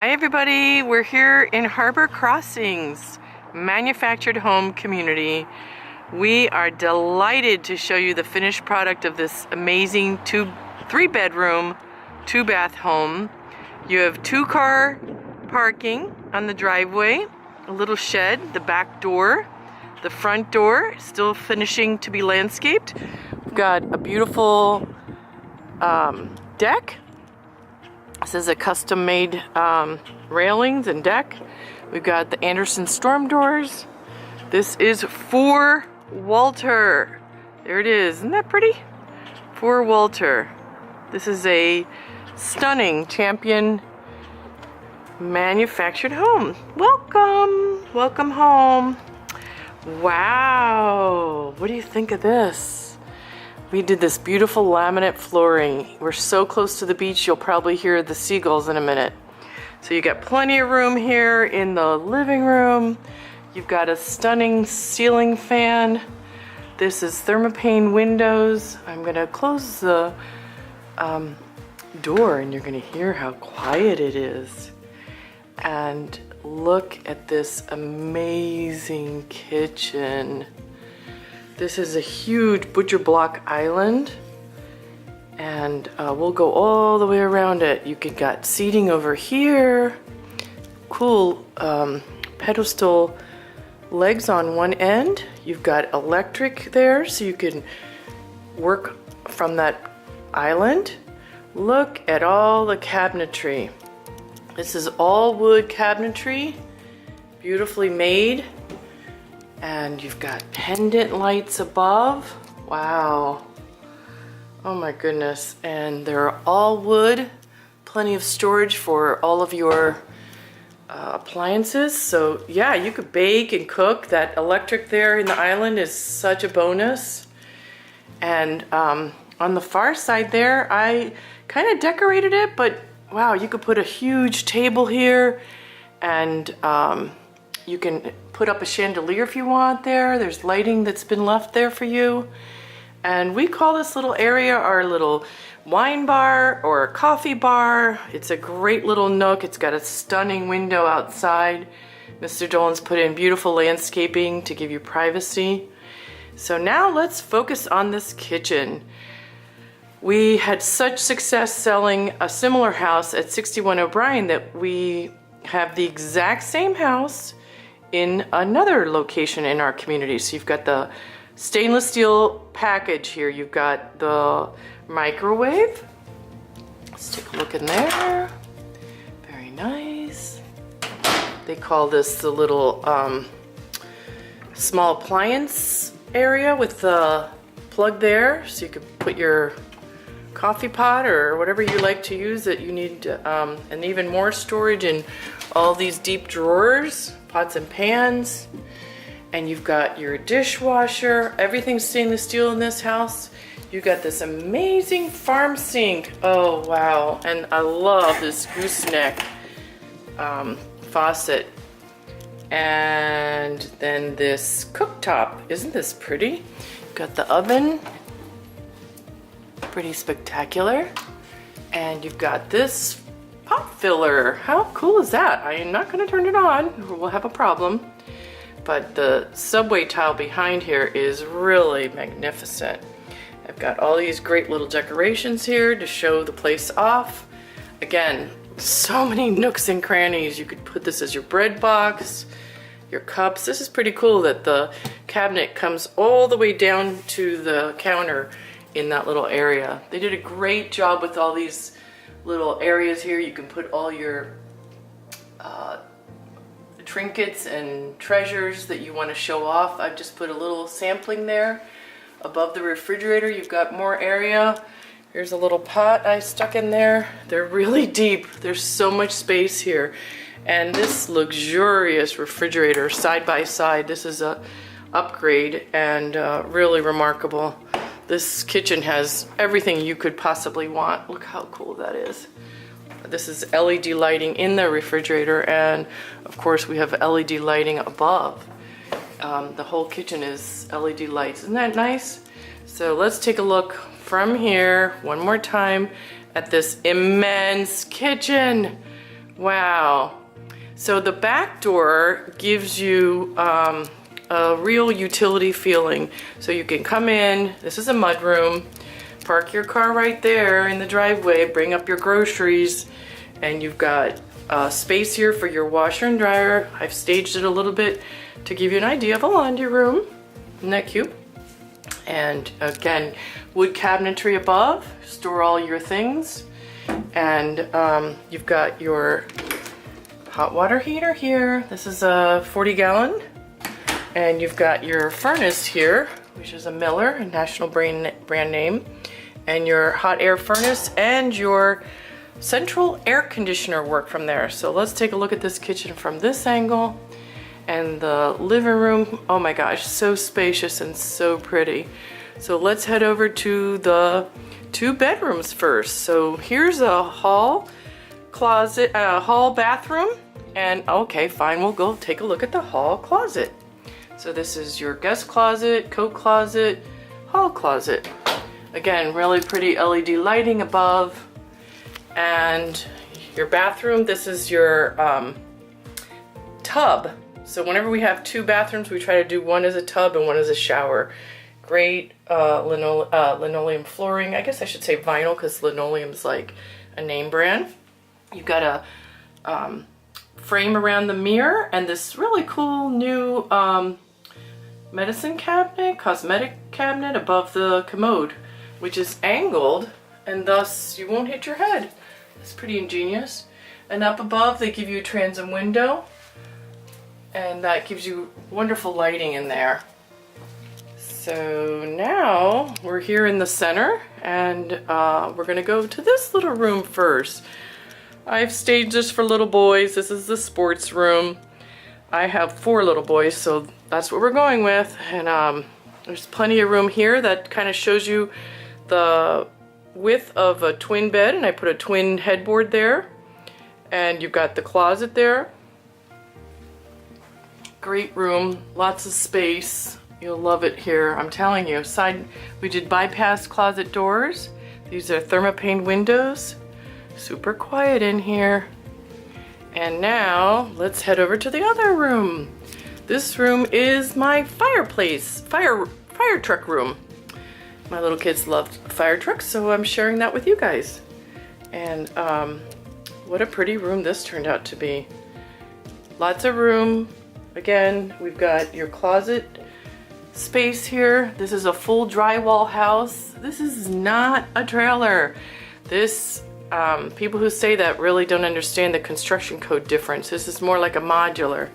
Hi everybody, we're here in Harbor Crossings, manufactured home community. We are delighted to show you the finished product of this amazing 3-bedroom, 2-bath home. You have 2-car parking on the driveway, a little shed, the back door, the front door still finishing to be landscaped. We've got a beautiful deck. This is a custom-made railings and deck. We've got the Anderson storm doors. This is for Walter. There it is. Isn't that pretty? For Walter. This is a stunning Champion manufactured home. Welcome. Welcome home. Wow. What do you think of this? We did this beautiful laminate flooring. We're so close to the beach, you'll probably hear the seagulls in a minute. So you got plenty of room here in the living room. You've got a stunning ceiling fan. This is thermopane windows. I'm gonna close the door and you're gonna hear how quiet it is. And look at this amazing kitchen. This is a huge butcher block island, and we'll go all the way around it. You got seating over here, cool pedestal legs on one end. You've got electric there, so you can work from that island. Look at all the cabinetry. This is all wood cabinetry, beautifully made. And you've got pendant lights above. Wow. Oh my goodness. And they're all wood. Plenty of storage for all of your appliances. So yeah, you could bake and cook. That electric there in the island is such a bonus. And on the far side there, I kind of decorated it, but wow, you could put a huge table here, and you can put up a chandelier if you want there. There's lighting that's been left there for you. And we call this little area our little wine bar or coffee bar. It's a great little nook. It's got a stunning window outside. Mr. Dolan's put in beautiful landscaping to give you privacy. So now let's focus on this kitchen. We had such success selling a similar house at 61 O'Brien that we have the exact same house in another location in our community. So you've got the stainless steel package here. You've got the microwave. Let's take a look in there. Very nice. They call this the little small appliance area with the plug there. So you could put your coffee pot or whatever you like to use that you need, and even more storage in all these deep drawers, pots and pans. And you've got your dishwasher. Everything's stainless steel in this house. You've got this amazing farm sink. Oh wow, and I love this gooseneck faucet. And then this cooktop. Isn't this pretty? Got the oven. Pretty spectacular. And you've got this pot filler. How cool is that? I am not going to turn it on, or we'll have a problem. But the subway tile behind here is really magnificent. I've got all these great little decorations here to show the place off. Again, so many nooks and crannies. You could put this as your bread box, your cups. This is pretty cool that the cabinet comes all the way down to the counter in that little area. They did a great job with all these little areas here. You can put all your trinkets and treasures that you want to show off. I've just put a little sampling there. Above the refrigerator, you've got more area. Here's a little pot I stuck in there. They're really deep. There's so much space here. And this luxurious refrigerator side by side, this is a upgrade and really remarkable. This kitchen has everything you could possibly want. Look how cool that is. This is LED lighting in the refrigerator, and of course we have LED lighting above. The whole kitchen is LED lights. Isn't that nice? So let's take a look from here one more time at this immense kitchen. Wow. So the back door gives you a real utility feeling. So you can come in, this is a mudroom, park your car right there in the driveway, bring up your groceries, and you've got space here for your washer and dryer. I've staged it a little bit to give you an idea of a laundry room. Isn't that cute? And again, wood cabinetry above, store all your things. And you've got your hot water heater here. This is a 40-gallon. And you've got your furnace here, which is a Miller, a national brand name. And your hot air furnace and your central air conditioner work from there. So let's take a look at this kitchen from this angle. And the living room, oh my gosh, so spacious and so pretty. So let's head over to the 2 bedrooms first. So here's a hall closet, hall bathroom. And okay, fine, we'll go take a look at the hall closet. So this is your guest closet, coat closet, hall closet. Again, really pretty LED lighting above. And your bathroom, this is your tub. So whenever we have 2 bathrooms, we try to do one as a tub and one as a shower. Great linoleum flooring. I guess I should say vinyl because linoleum's like a name brand. You've got a frame around the mirror and this really cool new medicine cabinet, cosmetic cabinet above the commode, which is angled and thus you won't hit your head. It's pretty ingenious. And up above they give you a transom window and that gives you wonderful lighting in there. So now we're here in the center and we're gonna go to this little room first. I've staged this for little boys. This is the sports room. I have 4 little boys, so that's what we're going with. And there's plenty of room here that kind of shows you the width of a twin bed, and I put a twin headboard there. And you've got the closet there. Great room, lots of space. You'll love it here, I'm telling you. We did bypass closet doors. These are thermopane windows. Super quiet in here. And now let's head over to the other room. This room is my fireplace, fire truck room. My little kids love fire trucks, so I'm sharing that with you guys. And what a pretty room this turned out to be. Lots of room. Again, we've got your closet space here. This is a full drywall house. This is not a trailer. This, people who say that really don't understand the construction code difference. This is more like a modular.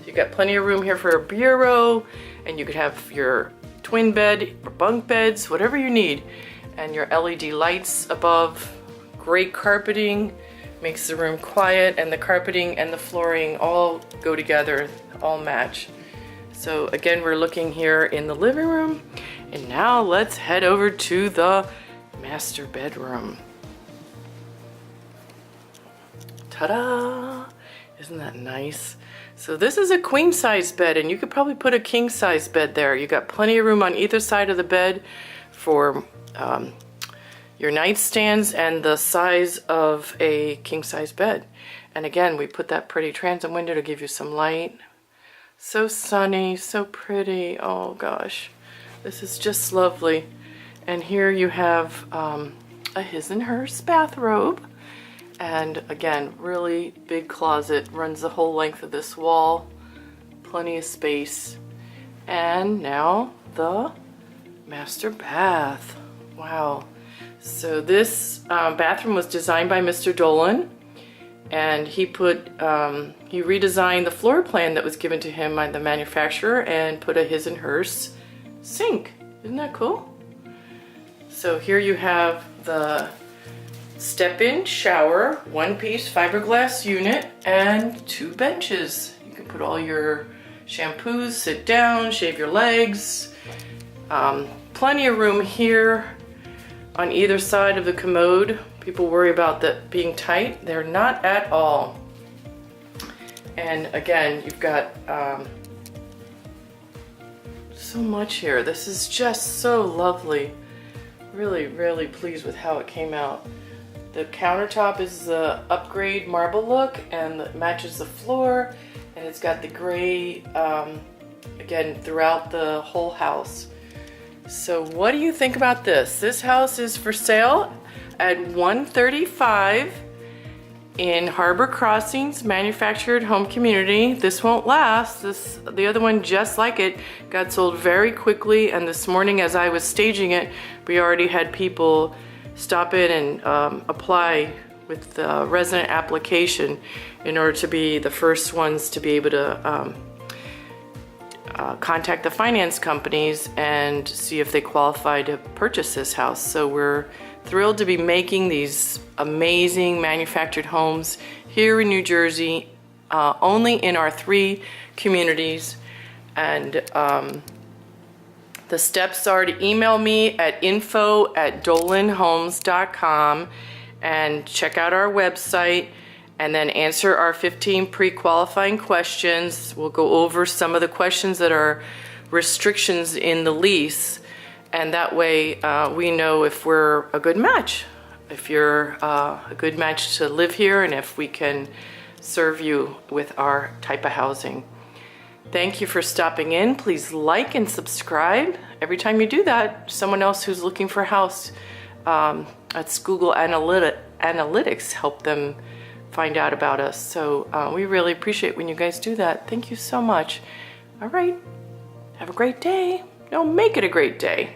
You've got plenty of room here for a bureau, and you could have your twin bed, or bunk beds, whatever you need. And your LED lights above, great carpeting, makes the room quiet, and the carpeting and the flooring all go together, all match. So again, we're looking here in the living room, and now let's head over to the master bedroom. Ta-da! Isn't that nice? So this is a queen size bed, and you could probably put a king size bed there. You got plenty of room on either side of the bed for your nightstands and the size of a king size bed. And again, we put that pretty transom window to give you some light. So sunny, so pretty. Oh gosh, this is just lovely. And here you have a his and hers bathrobe. And again, really big closet, runs the whole length of this wall. Plenty of space. And now the master bath. Wow. So this bathroom was designed by Mr. Dolan, and he redesigned the floor plan that was given to him by the manufacturer and put a his and hers sink. Isn't that cool? So here you have the step-in shower, 1-piece fiberglass unit, and 2 benches. You can put all your shampoos, sit down, shave your legs. Plenty of room here on either side of the commode. People worry about that being tight. They're not at all. And again, you've got so much here. This is just so lovely. Really, really pleased with how it came out. The countertop is the upgrade marble look and it matches the floor, and it's got the gray again throughout the whole house. So what do you think about this? This house is for sale at $135 in Harbor Crossings manufactured home community. This won't last. The other one just like it got sold very quickly, and this morning as I was staging it, we already had people stop in and apply with the resident application in order to be the first ones to be able to contact the finance companies and see if they qualify to purchase this house. So we're thrilled to be making these amazing manufactured homes here in New Jersey, only in our 3 communities. And the steps are to email me at info@dolanhomes.com and check out our website, and then answer our 15 pre-qualifying questions. We'll go over some of the questions that are restrictions in the lease, and that way we know if we're a good match, if you're a good match to live here, and if we can serve you with our type of housing. Thank you for stopping in. Please like and subscribe. Every time you do that, someone else who's looking for a house, that's Google Analytics help them find out about us. So we really appreciate when you guys do that. Thank you so much. All right, have a great day. No, make it a great day.